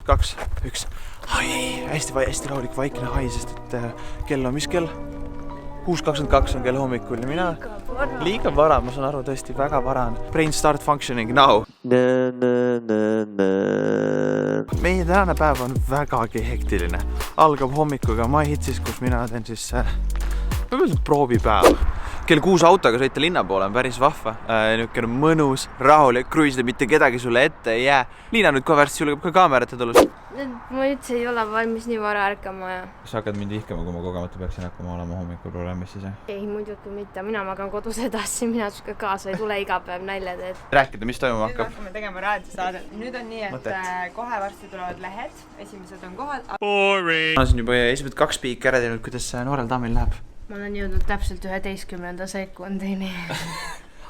2, 1. Hästi rahulik vaikne hai, sest et kell on, mis kell? 6:22 on kell hommikul ja mina liiga vara, ma saan aru, tõesti väga vara on. Brain start functioning now. Meie tänane päev on vägagi hektiline. Algab hommikuga MyHitsis, kus mina teen siis proovipäev. Kell 6 autoga sõita linna poole on päris vahva. Niukene mõnus, rahulik, kruiisida, mitte kedagi sulle ette ei jää. Liina nüüd kohe varsti julgeb ka kaamerate tulus. Ma üldse ei ole valmis nii vara ärkama ja... Sa hakkad mind vihkama, kui ma kogemata peaksin hakkama olema hommikul programmis siis, Ei, muidugi mitte. Mina magan kodus edasi, mina suka kaasa ei tule iga päev nälja teed. Rääkida, mis toimuma hakkab? Nüüd hakkame tegema raadiosaadet. Nüüd on nii, et kohe varsti tulevad lehed. Esimesed on kohal. Ma olen siin juba esimesed 2 piiki ära teinud, kuidas noorel daamil läheb. Ma olen jõudnud täpselt 11 sekundini.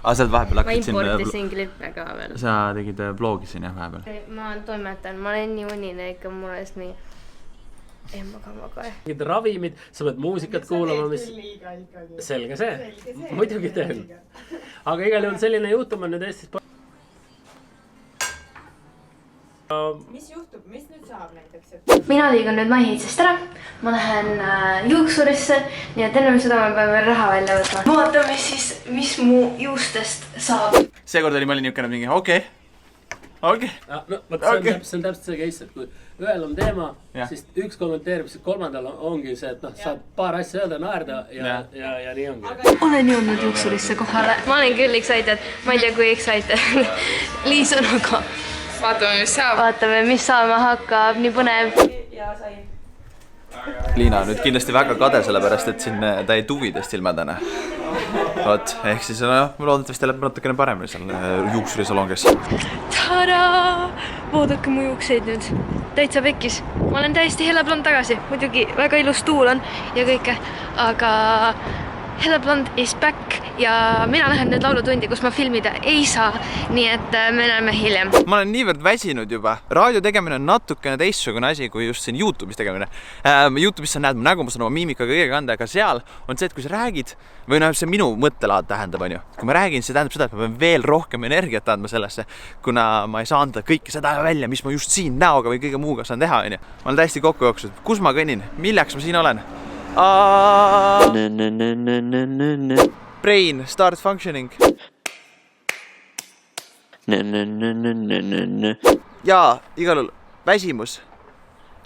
Sa oled vahepeal Ma importisin klippe ka veel. Sa tegid vlogi siin jah vahepeal? Ma toimetan, ma olen nii unine ikka, mul oleks nii... Ei, ma kohe. Ravimid, sa pead muusikat kuulama, mis... Selge see. Muidugi teen. Aga igal juhul selline juhtum on nüüd Eestis... Mis juhtub? Mis nüüd saab näiteks? Mina liigun nüüd MyHitsist ära. Ma lähen juuksurisse, nii et enne seda ma pean veel raha välja võtma. Vaatame siis, mis mu juustest saab. Seekord oli ma olin niukene mingi, okei. No, see on täpselt see case, et kui ühel on teema, siis üks kommenteerib, siis kolmandal ongi see, et saab paar asja öelda, naerda ja nii ongi. Olen jõudnud juuksurisse kohale. Ma olen küll excited, ma ei tea kui excited. Liis on aga... Vaatame, mis saama hakkab, nii põnev. Ja sai. Liina on nüüd kindlasti väga kade, sellepärast, et siin ta ei tuvidest ilma täna. Vaat, ehk siis loodetavasti läheb natukene paremini seal juuksurisalongis. Tada! Vaadake mu juukseid nüüd. Täitsa pekkis. Ma olen täiesti heleblond tagasi. Muidugi väga ilus tuul on ja kõike. Aga heleblond is back ja mina lähen nüüd laulutundi, kus ma filmida ei saa. Nii et me näeme hiljem. Ma olen niivõrd väsinud juba. Raadio tegemine on natukene teistsugune asi kui just siin YouTube'is tegemine. YouTube'is sa näed mu nägu, ma saan oma miimikaga kõige kanda, aga seal on see, et kui sa räägid, või see minu mõttelaad tähendab, on ju. Kui ma räägin, see tähendab seda, et ma pean veel rohkem energiat andma sellesse, kuna ma ei saa anda kõike seda välja, mis ma just siin näoga või kõige muuga saan teha, on ju. Ma olen täiesti kokku jooksnud. Kus ma kõnnin? Milleks ma siin olen? Brain start functioning. Jaa, igal juhul väsimus.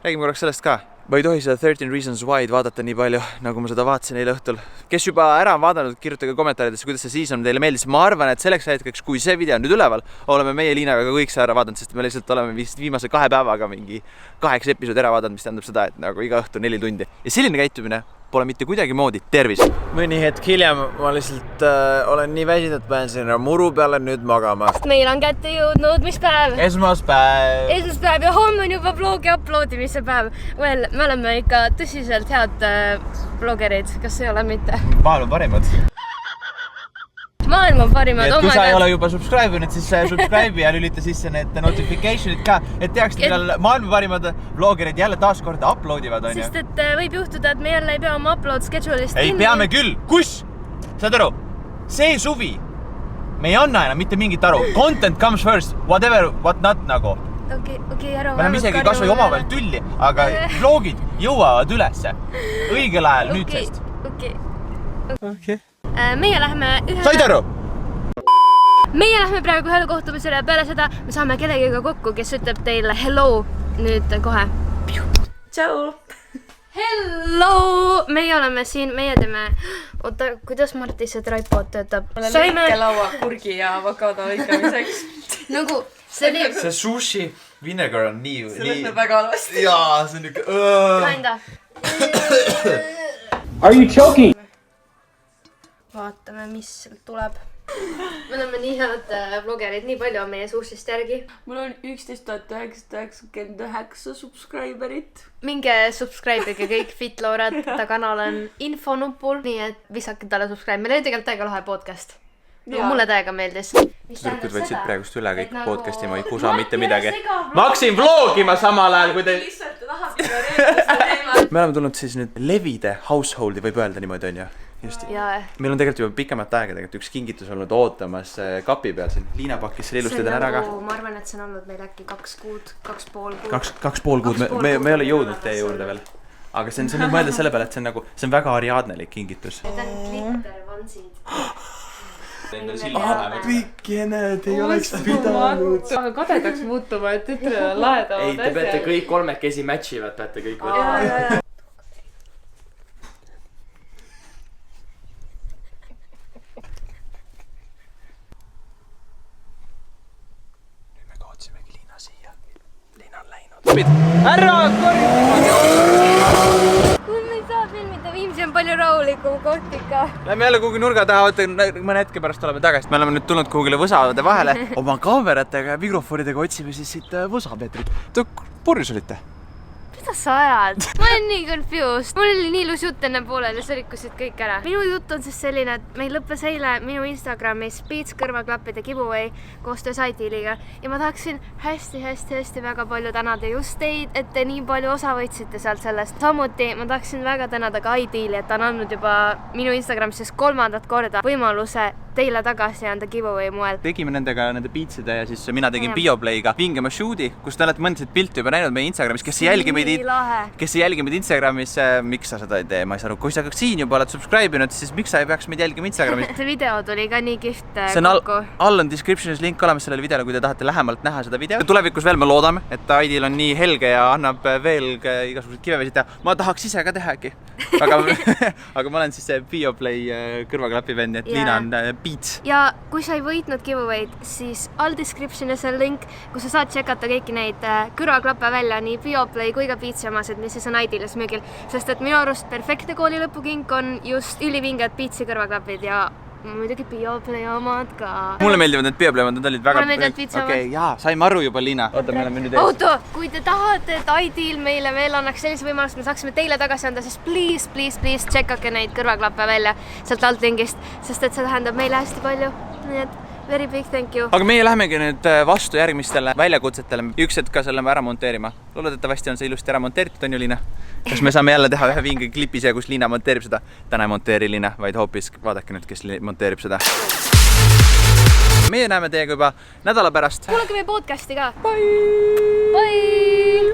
Räägime korraks sellest ka. Ma ei tohi seda 13 Reasons Why'd vaadata nii palju, nagu ma seda vaatasin eile õhtul. Kes juba ära on vaadanud, kirjutage kommentaaridesse, kuidas see season teile meeldis. Ma arvan, et selleks hetkeks, kui see video on nüüd üleval, oleme meie Liinaga ka kõik see ära vaadanud, sest me lihtsalt oleme viimase 2 päevaga mingi 8 episoodi ära vaadanud, mis tähendab seda, et nagu iga õhtu 4 tundi. Ja selline käitumine pole mitte kuidagi moodi tervis. Mõni hetk hiljem ma lihtsalt olen nii väsinud, et pean sinna muru peale nüüd magama. Meil on kätte jõudnud, mis päev? Esmaspäev. Esmaspäev ja homme on juba vlogi uploadimise päev. Well, me oleme ikka tõsiselt head vlogerid, kas ei ole mitte? Maailma parimad. Maailma parimad. Kui sa ei ole juba subscribe'inud, siis subscribe'i ja lülita sisse need notification'id ka, et teaksid, millal maailma parimad vlogerid jälle taas kord uploadivad, on ju. Sest et võib juhtuda, et me jälle ei pea oma upload schedule'ist kinni. Ei, peame küll. Kus? Saad aru? See suvi me ei anna enam mitte mingit aru. Content comes first, whatever, what not nagu. Okei, ära me oleme isegi kas või omavahel tülli, aga vlogid jõuavad ülesse. Õigel ajal nüüdsest. Okei. Meie lähme ühe... Said aru? Meie lähme praegu ühele kohtumisele ja peale seda me saame kellegiga kokku, kes ütleb teile hello nüüd kohe. Tšau! Hello! Meie oleme siin, meie teeme... Oota, kuidas Marti see tripod töötab? Lõikelaua kurgi ja avokado lõikamiseks. Nagu see sushi vinegar on nii... See lõhnab väga halvasti. Jaa, see on niuke... Kinda. Are you choking? Vaatame, mis sealt tuleb. Me oleme nii head vlogerid, nii palju on meie sushist järgi. Mul on 11 999 subscriberit. Minge subscribe'ige kõik Fitlorad, ta kanal on infonupul, nii et visake talle subscribe. Meil oli tegelikult täiega lahe podcast. Mulle täiega meeldis. Tüdrukud võtsid praegust üle kõik podcasti, ma ei kusa mitte midagi. Ma hakkasin vlogima samal ajal, kui te... Lihtsalt tahab ignoreerida seda teemat. me oleme tulnud siis nüüd Levide householdi, võib öelda niimoodi, on ju? Just. Meil on tegelikult juba pikemat aega tegelikult üks kingitus olnud ootamas kapi peal siin. Liina pakkis selle ilusti täna ära ka. Ma arvan, et see on olnud meil äkki 2 kuud, 2,5 kuud. 2,5 kuud. Me ei ole jõudnud teie juurde veel. Aga see on nüüd mõelda selle peale, et see on väga Ariadnelik kingitus. Need on glittervansid. Appikene, te ei oleks pidanud. Aga kadedaks muutuma, et tütrele laedavad. Ei, te peate kõik kolmekesi matchivad, peate kõik võtma. Ära Kui me ei saa filmida, Viimsi on palju rahulikum koht ikka. Lähme jälle kuhugi nurga taha, mõne hetke pärast oleme tagasi. Me oleme nüüd tulnud kuhugile võsade vahele. Oma kaameratega ja mikrofonidega otsime siis siit võsapeetrit. Te purjus olite? Mida sa ajad? Ma olen nii confused. Mul oli nii ilus jutt enne pooleli, sa rikkusid kõik ära. Minu jutt on siis selline, et meil lõppes eile minu Instagramis Beats kõrvaklappide giveaway koostöös iDealiga ja ma tahaksin hästi väga palju tänada just teid, et te nii palju osa võtsite sealt sellest. Samuti ma tahaksin väga tänada ka iDeali, et ta on andnud juba minu Instagramis 3. korda võimaluse teile tagasi anda giveaway moel. Tegime nendega nende beatside ja siis mina tegin Bioplayga Vingema shoot'i, kus te olete mõndasid pilti juba näinud meie Instagramis, kes ei jälgi meid Instagramis, miks sa seda ei tee, ma ei saa aru, kui sa siin juba oled subscribe'inud, siis miks sa ei peaks meid jälgima Instagramis? See video tuli ka nii kihvt see on all on descriptionis link olemas sellele videole, kui te tahate lähemalt näha seda videot. Tulevikus veel me loodame, et iDeal on nii helge ja annab veel igasuguseid kivevesid teha. Ma tahaks ise ka teha äkki. Aga ma olen siis see Bioplay kõrvaklapi vend, et Liina on Beats. Ja kui sa ei võitnud giveaway'd, siis all descriptionis on link, kus sa saad tšekata kõiki neid kõrvaklappe välja, nii Bioplay kui ka Beatsi omased, mis siis on iDealis müügil. Sest et minu arust perfektne kooli lõpukink on just ülivinged Beatsi kõrvaklapid ja muidugi Bioplay omad ka. Mulle meeldivad need Bioplay omad, need olid väga... Mulle meeldivad Beatsi omad. Okei, jaa, saime aru juba, Liina. Oota, me oleme nüüd ees. Auto, kui te tahate, et iDeal meile veel annaks sellise võimalust, me saaksime teile tagasi anda, siis please tšekake neid kõrvaklappe välja sealt alt lingist, sest et see tähendab meile hästi palju. Nii et very big thank you. Aga meie lähemegi nüüd vastu järgmistele väljakutsetele. Üks hetk ka selle ära monteerima. Loodetavasti on see ilusti ära monteeritud, on ju, Liina? Kas me saame jälle teha ühe vinge klipi see, kus Liina monteerib seda? Täna ei monteeri Liina, vaid hoopis vaadake nüüd, kes monteerib seda. Meie näeme teiega juba nädala pärast. Kuulake meie podcasti ka. Bye!